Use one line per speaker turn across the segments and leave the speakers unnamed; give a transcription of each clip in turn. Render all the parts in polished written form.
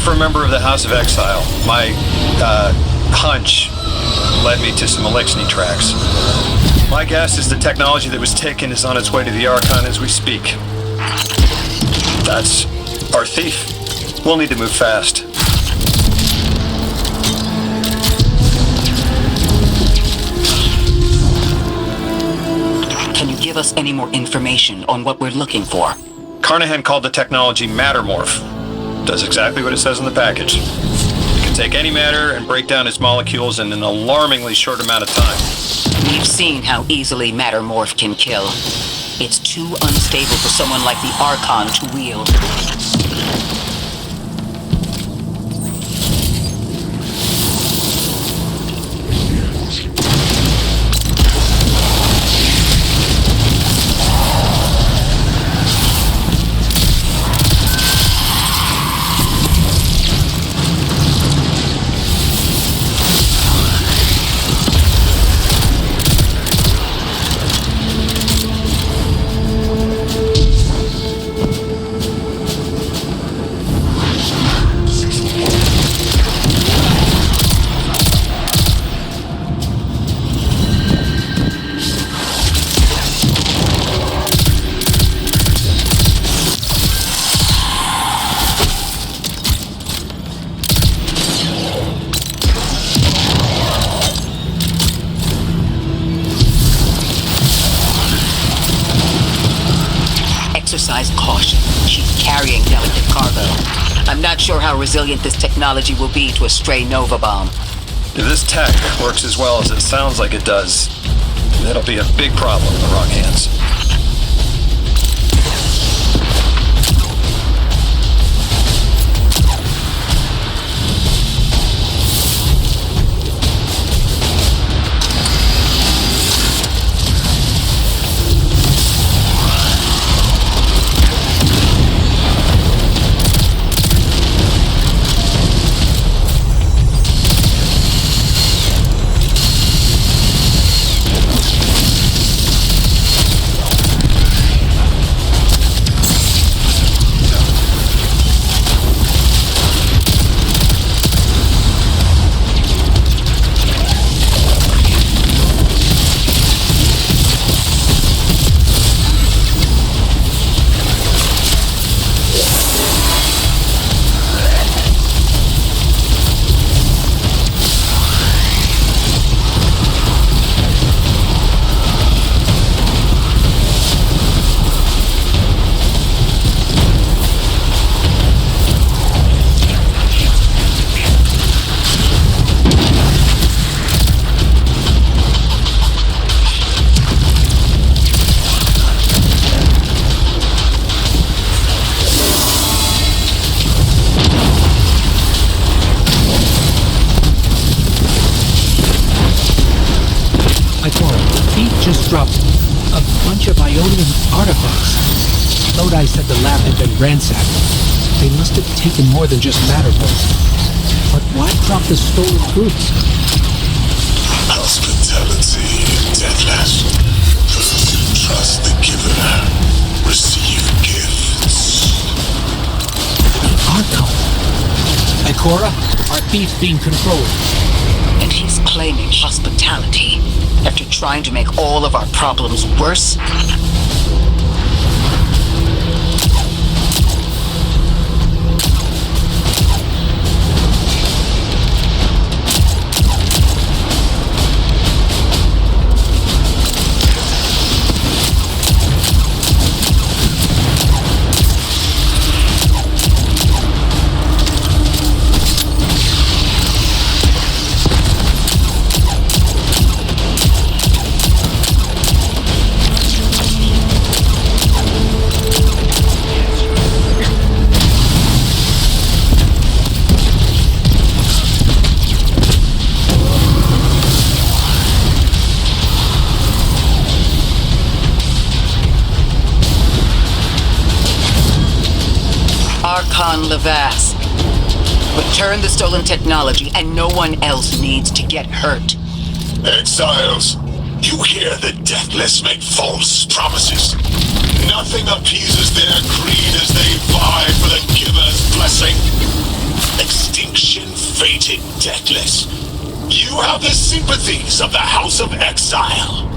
for a member of the House of Exile. My, hunch led me to some Elixni tracks. My guess is the technology that was taken is on its way to the Archon as we speak. That's our thief. We'll need to move fast.
Can you give us any more information on what we're looking for?
Carnahan called the technology Mattermorph. Does exactly what it says in the package. It can take any matter and break down its molecules in an alarmingly short amount of time.
We've seen how easily Mattermorph can kill. It's too unstable for someone like the Archon to wield. Exercise caution. She's carrying delicate cargo. I'm not sure how resilient this technology will be to a stray Nova bomb.
If this tech works as well as it sounds like it does, that'll be a big problem in the Rock Hands.
Dropped a bunch of Ionian artifacts. Lodi said the lab had been ransacked. They must have taken more than just Mattermorph. But why drop the stolen goods?
Hospitality, Deathless. First, trust the giver. Receive gifts.
The Archon. Ikora, our thief being controlled.
And he's claiming hospitality after trying to make all of our problems worse? Archon Levas. Return the stolen technology and no one else needs to get hurt.
Exiles, you hear the Deathless make false promises. Nothing appeases their greed as they vie for the giver's blessing. extinction fated deathless. You have the sympathies of the House of Exile.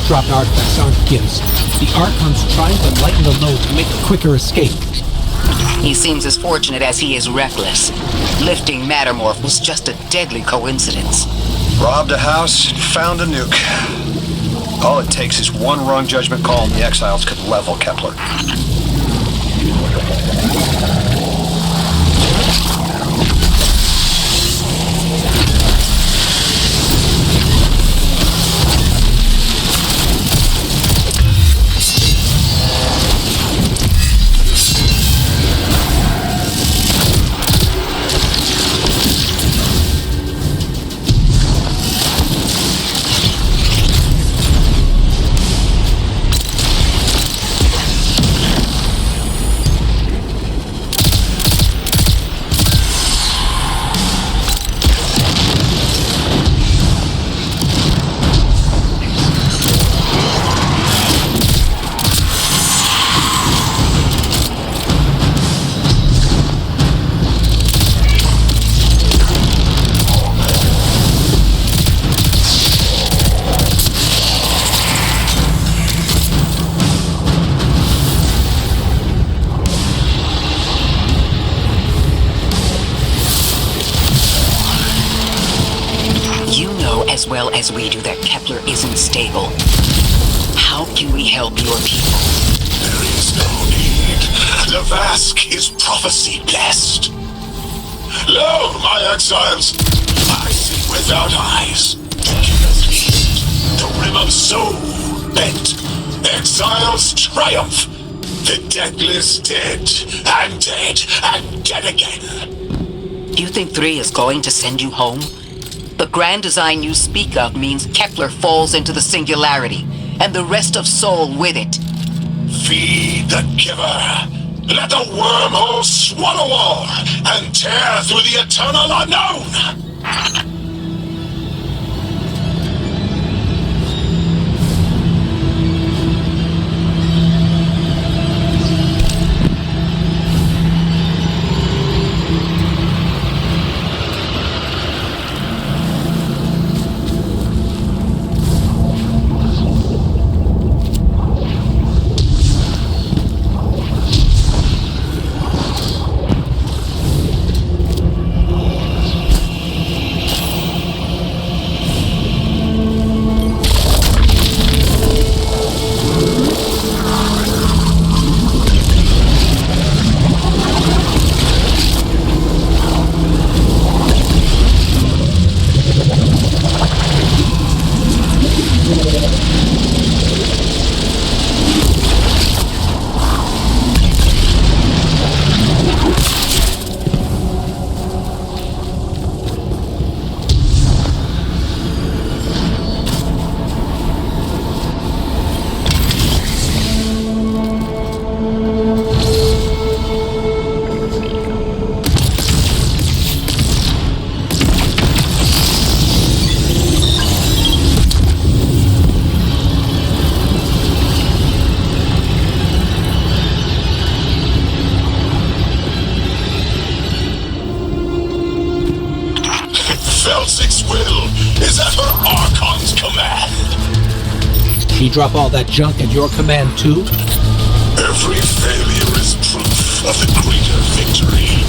dropped artifacts aren't gifts. The Archon's trying to lighten the load to make a quicker escape.
He seems as fortunate as he is reckless. Lifting Mattermorph was just a deadly coincidence.
Robbed a house, found a nuke. All it takes is one wrong judgment call and the Exiles could level Kepler.
As well as we do that Kepler isn't stable. How can we help your people?
There is no need. The Vask is prophecy blessed. Lo, my exiles, I see without eyes. Killer's feast. The rim of soul bent. Exiles triumph. The deathless dead and dead and dead again.
You think 3 is going to send you home? The grand design you speak of means Kepler falls into the singularity, and the rest of Soul with it.
Feed the giver. Let the wormhole swallow all and tear through the eternal unknown.
He drop all that junk at your command too?
Every failure is proof of the greater victory.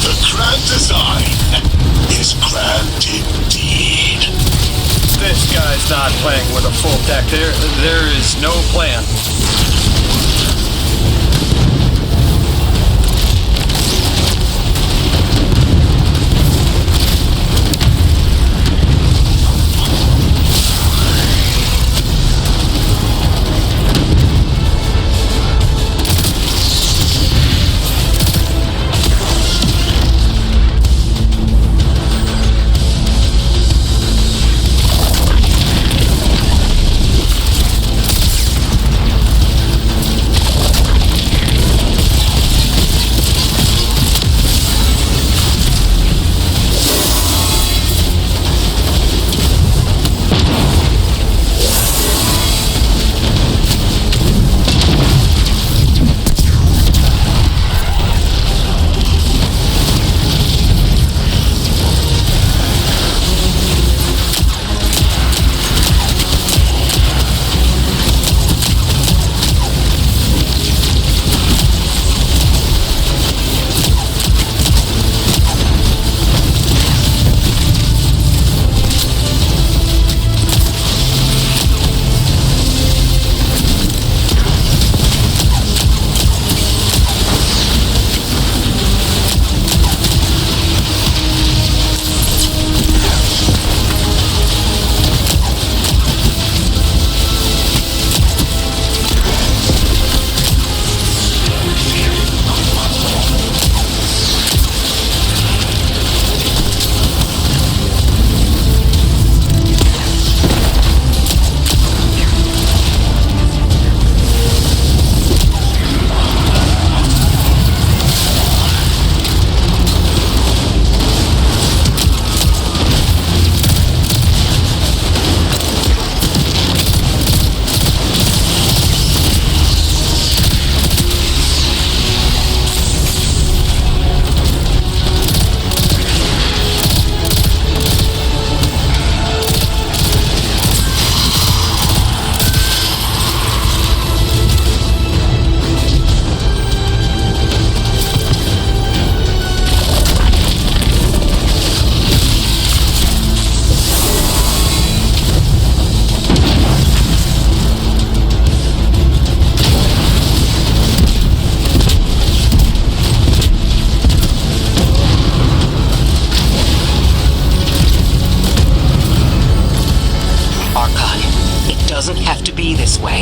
The grand design is grand indeed.
This guy's not playing with a full deck. There is no plan.
this way.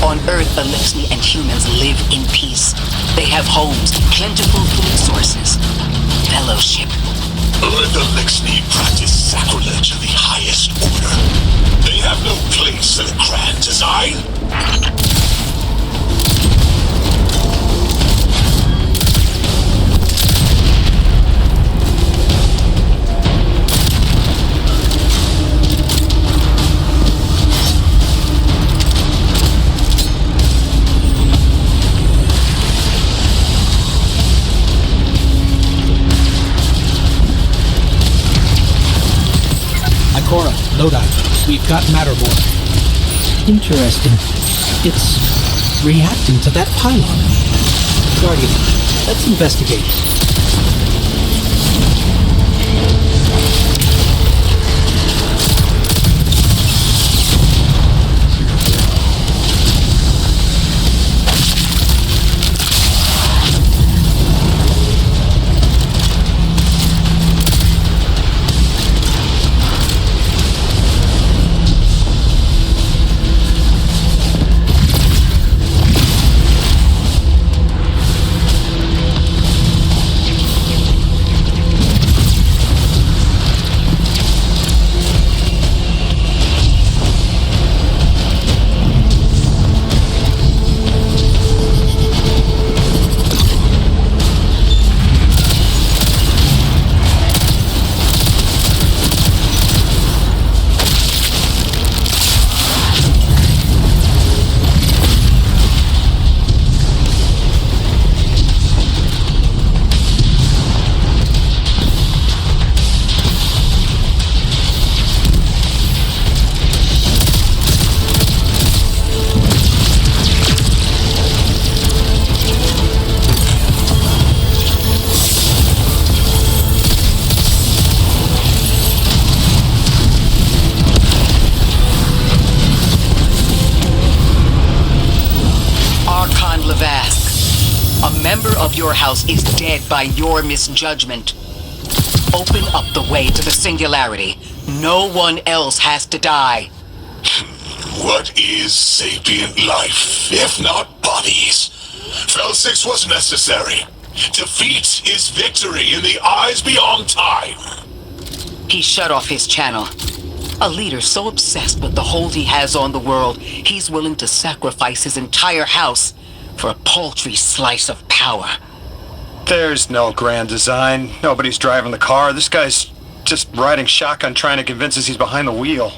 On Earth, Alexni and humans live in peace. They have homes, plentiful food sources, fellowship.
Earth Alexni practice sacrilege of the highest order. They have no place in a grand design.
Ikora, Lodi, we've got Matterboard. Interesting. It's reacting to that pylon. Guardian, let's investigate.
Your house is dead by your misjudgment. Open up the way to the singularity. No one else has to die.
What is sapient life, if not bodies? Fel 6 was necessary. Defeat is victory in the eyes beyond time.
He shut off his channel. A leader so obsessed with the hold he has on the world, he's willing to sacrifice his entire house for a paltry slice of power.
There's no grand design. Nobody's driving the car. This guy's just riding shotgun trying to convince us he's behind the wheel.